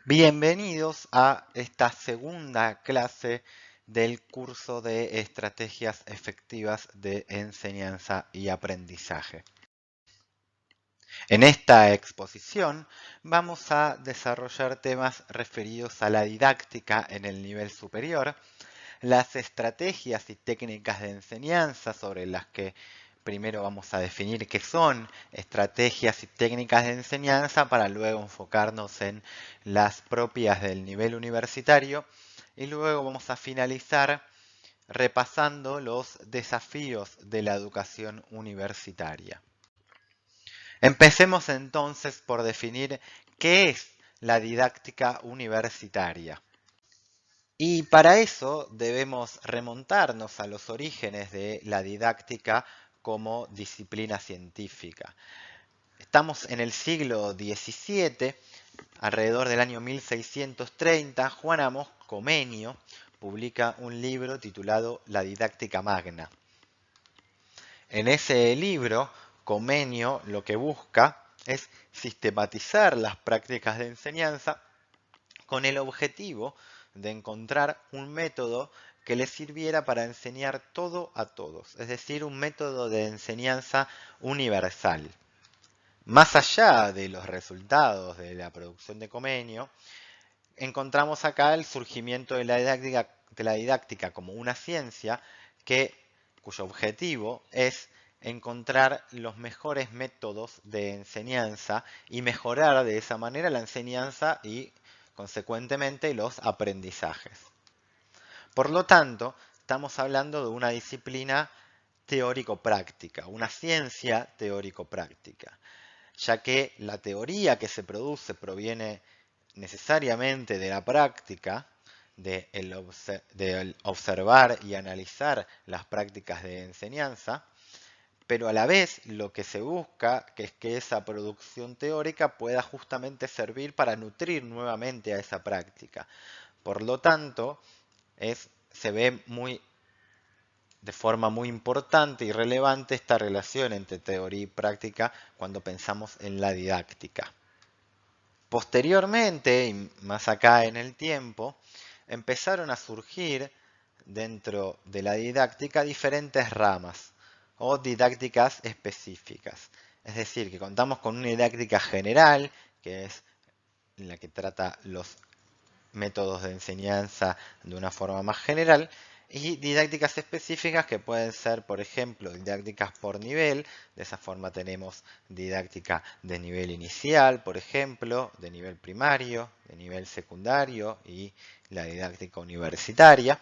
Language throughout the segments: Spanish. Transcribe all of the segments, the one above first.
Bienvenidos a esta segunda clase del curso de estrategias efectivas de enseñanza y aprendizaje. En esta exposición vamos a desarrollar temas referidos a la didáctica en el nivel superior, las estrategias y técnicas de enseñanza sobre las que primero vamos a definir qué son estrategias y técnicas de enseñanza para luego enfocarnos en las propias del nivel universitario y luego vamos a finalizar repasando los desafíos de la educación universitaria. Empecemos entonces por definir qué es la didáctica universitaria. Y para eso debemos remontarnos a los orígenes de la didáctica como disciplina científica. Estamos en el siglo XVII, alrededor del año 1630, Juan Amos Comenio publica un libro titulado La Didáctica Magna. En ese libro, Comenio lo que busca es sistematizar las prácticas de enseñanza con el objetivo de encontrar un método que les sirviera para enseñar todo a todos, es decir, un método de enseñanza universal. Más allá de los resultados de la producción de Comenio, encontramos acá el surgimiento de la didáctica como una ciencia cuyo objetivo es encontrar los mejores métodos de enseñanza y mejorar de esa manera la enseñanza y, consecuentemente, los aprendizajes. Por lo tanto, estamos hablando de una disciplina teórico-práctica, una ciencia teórico-práctica, ya que la teoría que se produce proviene necesariamente de la práctica, de observar y analizar las prácticas de enseñanza, pero a la vez lo que se busca es que esa producción teórica pueda justamente servir para nutrir nuevamente a esa práctica. Por lo tanto, se ve de forma muy importante y relevante esta relación entre teoría y práctica cuando pensamos en la didáctica. Posteriormente, y más acá en el tiempo, empezaron a surgir dentro de la didáctica diferentes ramas o didácticas específicas. Es decir, que contamos con una didáctica general, que es la que trata los métodos de enseñanza de una forma más general, y didácticas específicas que pueden ser, por ejemplo, didácticas por nivel. De esa forma tenemos didáctica de nivel inicial, por ejemplo, de nivel primario, de nivel secundario y la didáctica universitaria.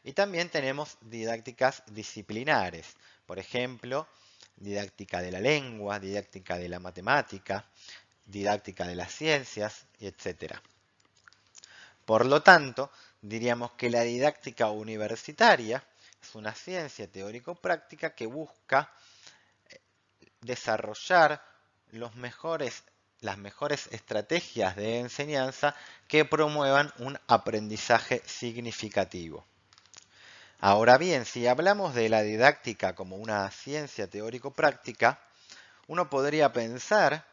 Y también tenemos didácticas disciplinares, por ejemplo, didáctica de la lengua, didáctica de la matemática, didáctica de las ciencias, etc. Por lo tanto, diríamos que la didáctica universitaria es una ciencia teórico-práctica que busca desarrollar las mejores estrategias de enseñanza que promuevan un aprendizaje significativo. Ahora bien, si hablamos de la didáctica como una ciencia teórico-práctica, uno podría pensar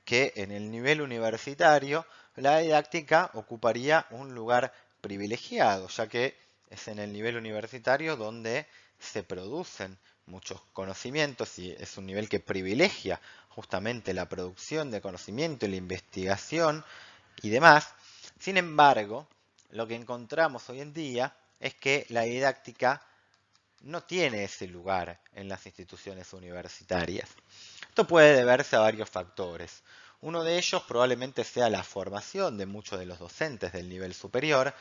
que en el nivel universitario la didáctica ocuparía un lugar privilegiado, ya que es en el nivel universitario donde se producen muchos conocimientos y es un nivel que privilegia justamente la producción de conocimiento y la investigación y demás. Sin embargo, lo que encontramos hoy en día es que la didáctica no tiene ese lugar en las instituciones universitarias. Esto puede deberse a varios factores. Uno de ellos probablemente sea la formación de muchos de los docentes del nivel superior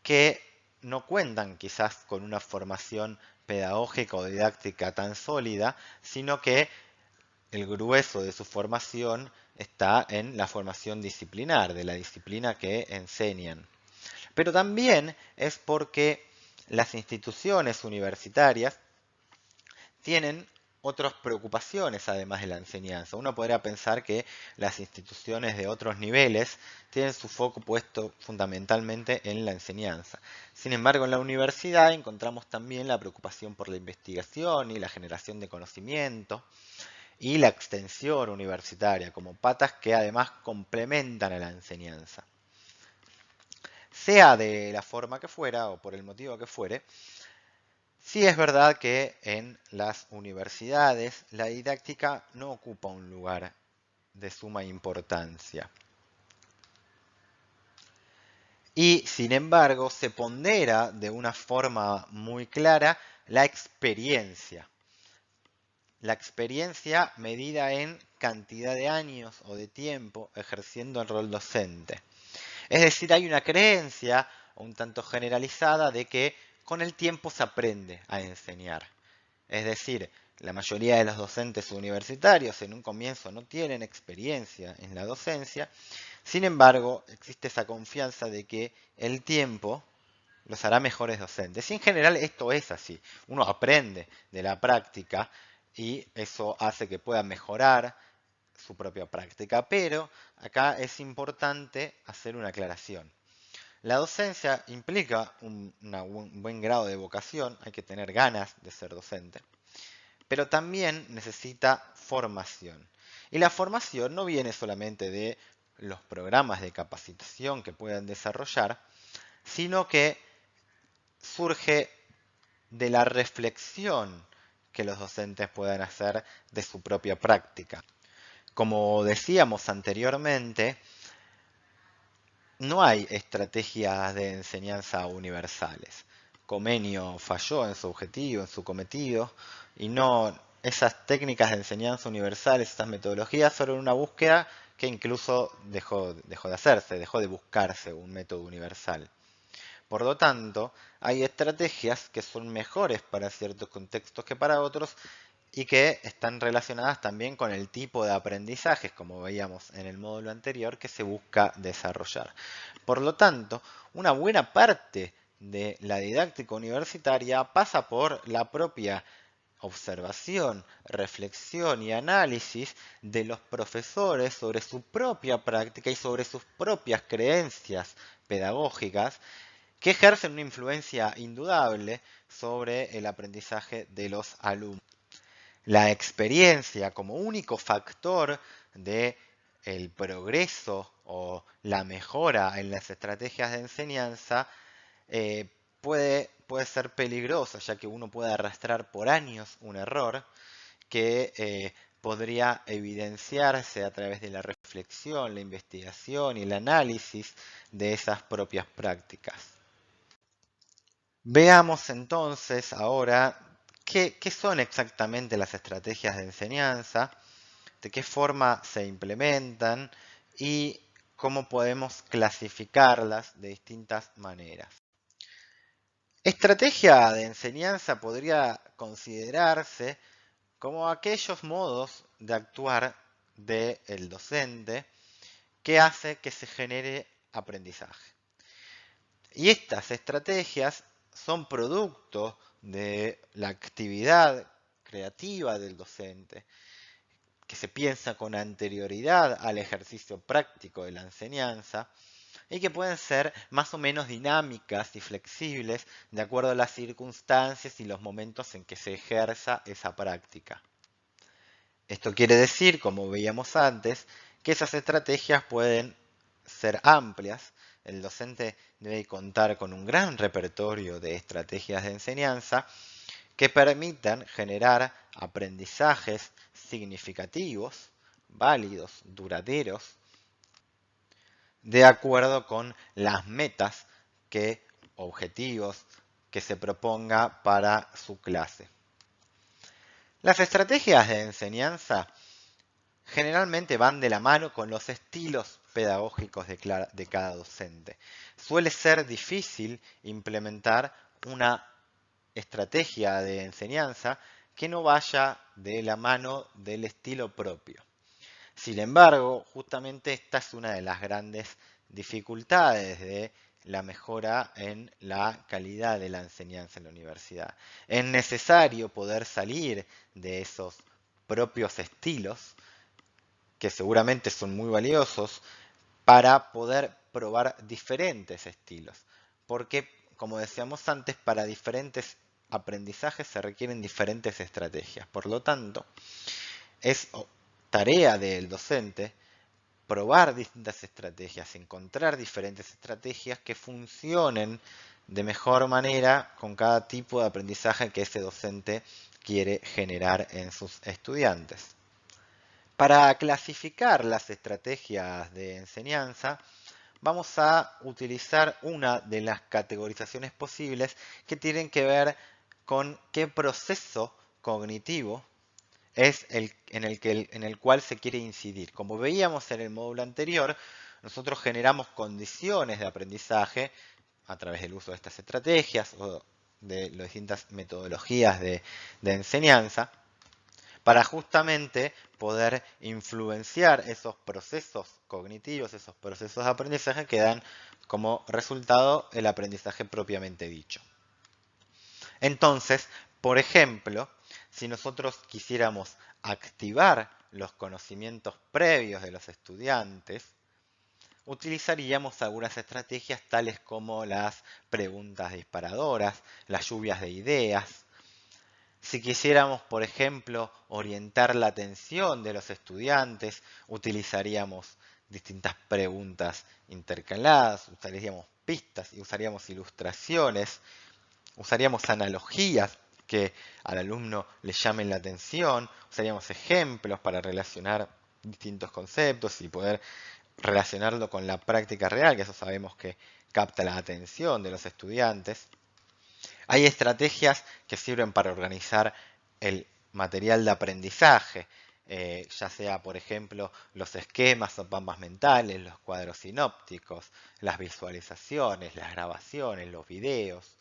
que no cuentan quizás con una formación pedagógica o didáctica tan sólida, sino que el grueso de su formación está en la formación disciplinar, de la disciplina que enseñan. Pero también es porque las instituciones universitarias tienen otras preocupaciones además de la enseñanza. Uno podría pensar que las instituciones de otros niveles tienen su foco puesto fundamentalmente en la enseñanza. Sin embargo, en la universidad encontramos también la preocupación por la investigación y la generación de conocimiento y la extensión universitaria como patas que además complementan a la enseñanza. sea de la forma que fuera o por el motivo que fuere, sí es verdad que en las universidades la didáctica no ocupa un lugar de suma importancia. Y sin embargo se pondera de una forma muy clara la experiencia. La experiencia medida en cantidad de años o de tiempo ejerciendo el rol docente. Es decir, hay una creencia un tanto generalizada de que con el tiempo se aprende a enseñar. Es decir, la mayoría de los docentes universitarios en un comienzo no tienen experiencia en la docencia, sin embargo, existe esa confianza de que el tiempo los hará mejores docentes. Y en general esto es así. Uno aprende de la práctica y eso hace que pueda mejorar su propia práctica. Pero acá es importante hacer una aclaración. La docencia implica un buen grado de vocación, hay que tener ganas de ser docente, pero también necesita formación. Y la formación no viene solamente de los programas de capacitación que puedan desarrollar, sino que surge de la reflexión que los docentes puedan hacer de su propia práctica. Como decíamos anteriormente, no hay estrategias de enseñanza universales. Comenius falló en su objetivo, en su cometido, y no esas técnicas de enseñanza universales, esas metodologías, fueron una búsqueda que incluso dejó de hacerse, dejó de buscarse un método universal. Por lo tanto, hay estrategias que son mejores para ciertos contextos que para otros y que están relacionadas también con el tipo de aprendizajes, como veíamos en el módulo anterior, que se busca desarrollar. Por lo tanto, una buena parte de la didáctica universitaria pasa por la propia observación, reflexión y análisis de los profesores sobre su propia práctica y sobre sus propias creencias pedagógicas que ejercen una influencia indudable sobre el aprendizaje de los alumnos. La experiencia como único factor de el progreso o la mejora en las estrategias de enseñanza puede ser peligroso, ya que uno puede arrastrar por años un error que podría evidenciarse a través de la reflexión, la investigación y el análisis de esas propias prácticas. Veamos entonces ahora qué son exactamente las estrategias de enseñanza, de qué forma se implementan y cómo podemos clasificarlas de distintas maneras. Estrategia de enseñanza podría considerarse como aquellos modos de actuar del docente que hace que se genere aprendizaje. Y estas estrategias son producto de la actividad creativa del docente, que se piensa con anterioridad al ejercicio práctico de la enseñanza y que pueden ser más o menos dinámicas y flexibles de acuerdo a las circunstancias y los momentos en que se ejerza esa práctica. Esto quiere decir, como veíamos antes, que esas estrategias pueden ser amplias. El docente debe contar con un gran repertorio de estrategias de enseñanza que permitan generar aprendizajes significativos, válidos, duraderos, de acuerdo con las metas objetivos que se proponga para su clase. Las estrategias de enseñanza generalmente van de la mano con los estilos pedagógicos de cada docente. Suele ser difícil implementar una estrategia de enseñanza que no vaya de la mano del estilo propio. Sin embargo, justamente esta es una de las grandes dificultades de la mejora en la calidad de la enseñanza en la universidad. Es necesario poder salir de esos propios estilos, que seguramente son muy valiosos, para poder probar diferentes estilos. Porque, como decíamos antes, para diferentes aprendizajes se requieren diferentes estrategias. Por lo tanto, es tarea del docente probar distintas estrategias, encontrar diferentes estrategias que funcionen de mejor manera con cada tipo de aprendizaje que ese docente quiere generar en sus estudiantes. Para clasificar las estrategias de enseñanza, vamos a utilizar una de las categorizaciones posibles que tienen que ver con qué proceso cognitivo es en el cual se quiere incidir. Como veíamos en el módulo anterior, nosotros generamos condiciones de aprendizaje a través del uso de estas estrategias o de las distintas metodologías de enseñanza para justamente poder influenciar esos procesos cognitivos, esos procesos de aprendizaje que dan como resultado el aprendizaje propiamente dicho. Entonces, por ejemplo, si nosotros quisiéramos activar los conocimientos previos de los estudiantes, utilizaríamos algunas estrategias tales como las preguntas disparadoras, las lluvias de ideas. Si quisiéramos, por ejemplo, orientar la atención de los estudiantes, utilizaríamos distintas preguntas intercaladas, usaríamos pistas y usaríamos ilustraciones, usaríamos analogías que al alumno le llamen la atención, usaríamos ejemplos para relacionar distintos conceptos y poder relacionarlo con la práctica real, que eso sabemos que capta la atención de los estudiantes. Hay estrategias que sirven para organizar el material de aprendizaje, ya sea, por ejemplo, los esquemas o mapas mentales, los cuadros sinópticos, las visualizaciones, las grabaciones, los videos.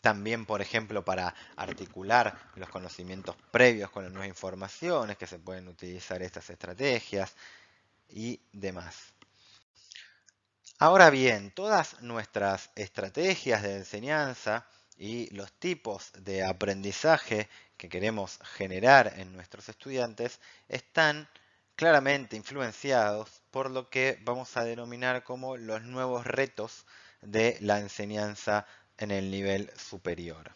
También, por ejemplo, para articular los conocimientos previos con las nuevas informaciones que se pueden utilizar estas estrategias y demás. Ahora bien, todas nuestras estrategias de enseñanza y los tipos de aprendizaje que queremos generar en nuestros estudiantes están claramente influenciados por lo que vamos a denominar como los nuevos retos de la enseñanza en el nivel superior.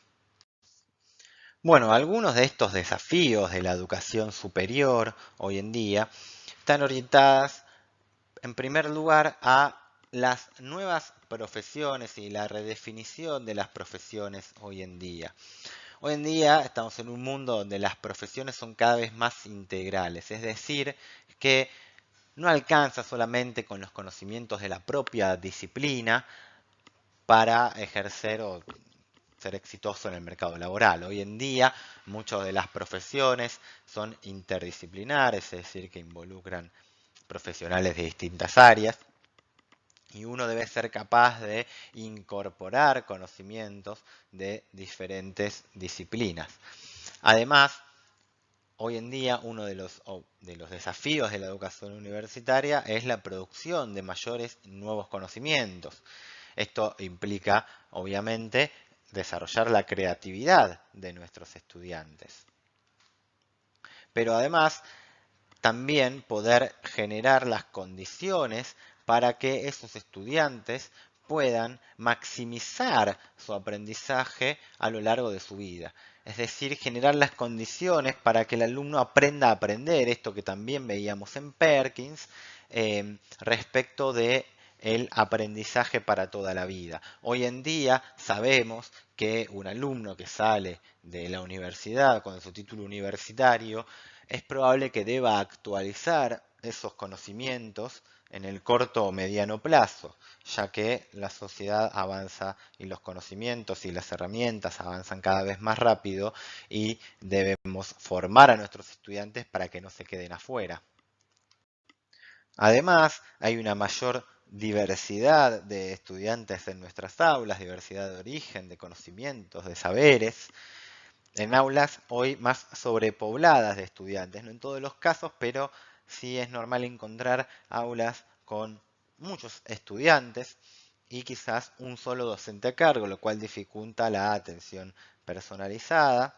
Bueno, algunos de estos desafíos de la educación superior hoy en día están orientadas en primer lugar a las nuevas profesiones y la redefinición de las profesiones hoy en día. Hoy en día estamos en un mundo donde las profesiones son cada vez más integrales, es decir, que no alcanza solamente con los conocimientos de la propia disciplina para ejercer o ser exitoso en el mercado laboral. Hoy en día muchas de las profesiones son interdisciplinares, es decir, que involucran profesionales de distintas áreas y uno debe ser capaz de incorporar conocimientos de diferentes disciplinas. Además, hoy en día uno de los desafíos de la educación universitaria es la producción de mayores nuevos conocimientos. Esto implica, obviamente, desarrollar la creatividad de nuestros estudiantes. Pero además, también poder generar las condiciones para que esos estudiantes puedan maximizar su aprendizaje a lo largo de su vida. Es decir, generar las condiciones para que el alumno aprenda a aprender, esto que también veíamos en Perkins, respecto de el aprendizaje para toda la vida. Hoy en día sabemos que un alumno que sale de la universidad con su título universitario es probable que deba actualizar esos conocimientos en el corto o mediano plazo, ya que la sociedad avanza y los conocimientos y las herramientas avanzan cada vez más rápido y debemos formar a nuestros estudiantes para que no se queden afuera. Además, hay una mayor diversidad de estudiantes en nuestras aulas, diversidad de origen, de conocimientos, de saberes, en aulas hoy más sobrepobladas de estudiantes, no en todos los casos, pero sí es normal encontrar aulas con muchos estudiantes y quizás un solo docente a cargo, lo cual dificulta la atención personalizada.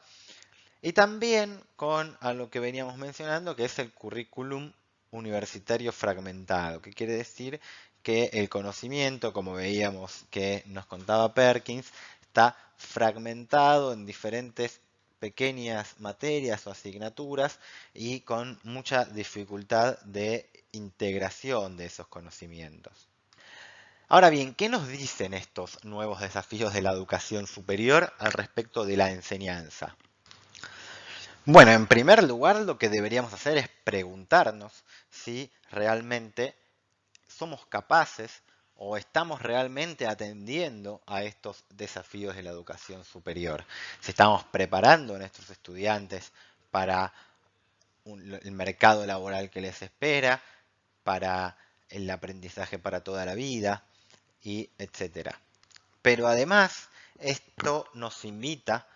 Y también con a lo que veníamos mencionando, que es el currículum universitario fragmentado, que quiere decir que el conocimiento, como veíamos que nos contaba Perkins, está fragmentado en diferentes pequeñas materias o asignaturas y con mucha dificultad de integración de esos conocimientos. Ahora bien, ¿qué nos dicen estos nuevos desafíos de la educación superior al respecto de la enseñanza? Bueno, en primer lugar, lo que deberíamos hacer es preguntarnos si realmente somos capaces o estamos realmente atendiendo a estos desafíos de la educación superior. Si estamos preparando a nuestros estudiantes para el mercado laboral que les espera, para el aprendizaje para toda la vida, y etcétera. Pero además, esto nos invita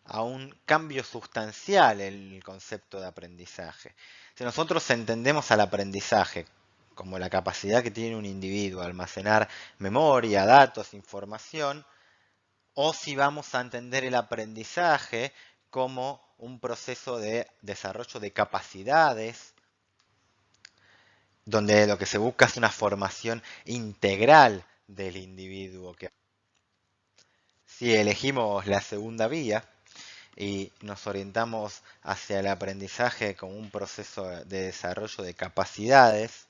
a un cambio sustancial en el concepto de aprendizaje. Si nosotros entendemos al aprendizaje como la capacidad que tiene un individuo de almacenar memoria, datos, información, o si vamos a entender el aprendizaje como un proceso de desarrollo de capacidades, donde lo que se busca es una formación integral del individuo. Si elegimos la segunda vía y nos orientamos hacia el aprendizaje como un proceso de desarrollo de capacidades,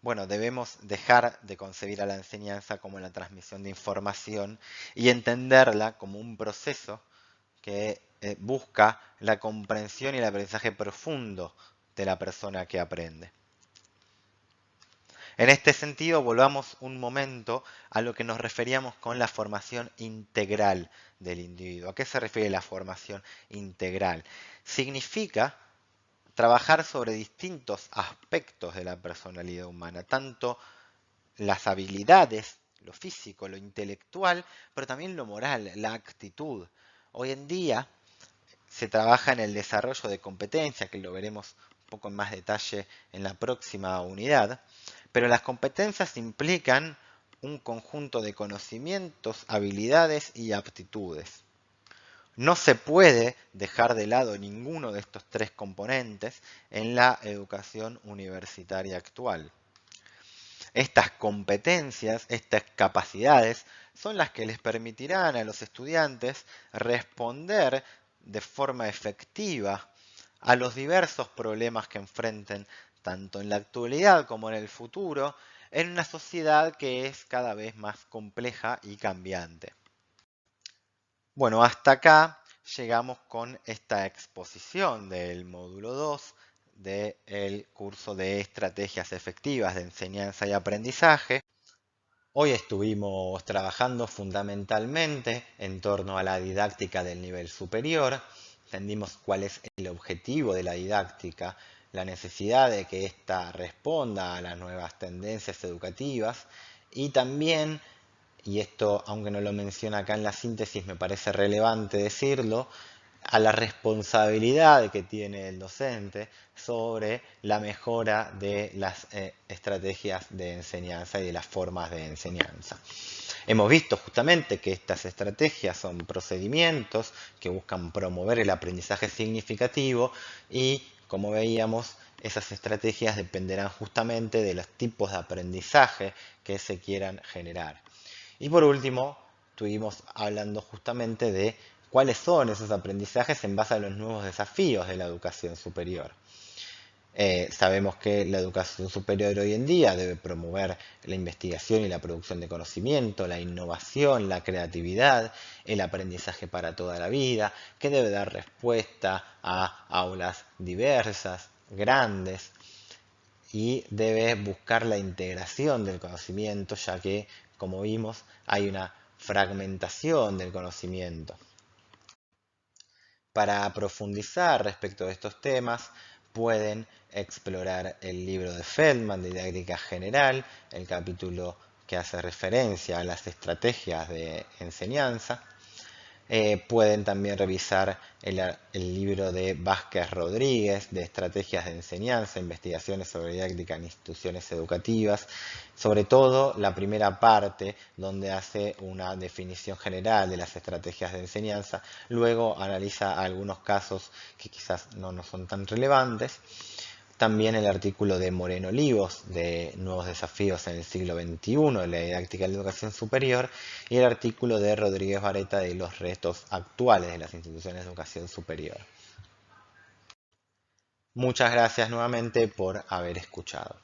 bueno, debemos dejar de concebir a la enseñanza como la transmisión de información y entenderla como un proceso que busca la comprensión y el aprendizaje profundo de la persona que aprende. En este sentido, volvamos un momento a lo que nos referíamos con la formación integral del individuo. ¿A qué se refiere la formación integral? Significa trabajar sobre distintos aspectos de la personalidad humana, tanto las habilidades, lo físico, lo intelectual, pero también lo moral, la actitud. Hoy en día se trabaja en el desarrollo de competencias, que lo veremos un poco en más detalle en la próxima unidad, pero las competencias implican un conjunto de conocimientos, habilidades y aptitudes. No se puede dejar de lado ninguno de estos tres componentes en la educación universitaria actual. Estas competencias, estas capacidades, son las que les permitirán a los estudiantes responder de forma efectiva a los diversos problemas que enfrenten tanto en la actualidad como en el futuro, en una sociedad que es cada vez más compleja y cambiante. Bueno, hasta acá llegamos con esta exposición del módulo 2 del curso de Estrategias Efectivas de Enseñanza y Aprendizaje. Hoy estuvimos trabajando fundamentalmente en torno a la didáctica del nivel superior. Entendimos cuál es el objetivo de la didáctica, la necesidad de que ésta responda a las nuevas tendencias educativas y también, y esto aunque no lo menciona acá en la síntesis me parece relevante decirlo, a la responsabilidad que tiene el docente sobre la mejora de las estrategias de enseñanza y de las formas de enseñanza. Hemos visto justamente que estas estrategias son procedimientos que buscan promover el aprendizaje significativo y, como veíamos, esas estrategias dependerán justamente de los tipos de aprendizaje que se quieran generar. Y por último, estuvimos hablando justamente de cuáles son esos aprendizajes en base a los nuevos desafíos de la educación superior. Sabemos que la educación superior hoy en día debe promover la investigación y la producción de conocimiento, la innovación, la creatividad, el aprendizaje para toda la vida, que debe dar respuesta a aulas diversas, grandes, y debe buscar la integración del conocimiento, ya que, como vimos, hay una fragmentación del conocimiento. Para profundizar respecto de estos temas, pueden explorar el libro de Feldman de Didáctica General, el capítulo que hace referencia a las estrategias de enseñanza. Pueden también revisar el libro de Vázquez Rodríguez de Estrategias de Enseñanza, Investigaciones sobre Didáctica en Instituciones Educativas, sobre todo la primera parte donde hace una definición general de las estrategias de enseñanza, luego analiza algunos casos que quizás no son tan relevantes. También el artículo de Moreno Olivos de Nuevos Desafíos en el siglo XXI de la didáctica de la educación superior y el artículo de Rodríguez Vareta de los retos actuales de las instituciones de educación superior. Muchas gracias nuevamente por haber escuchado.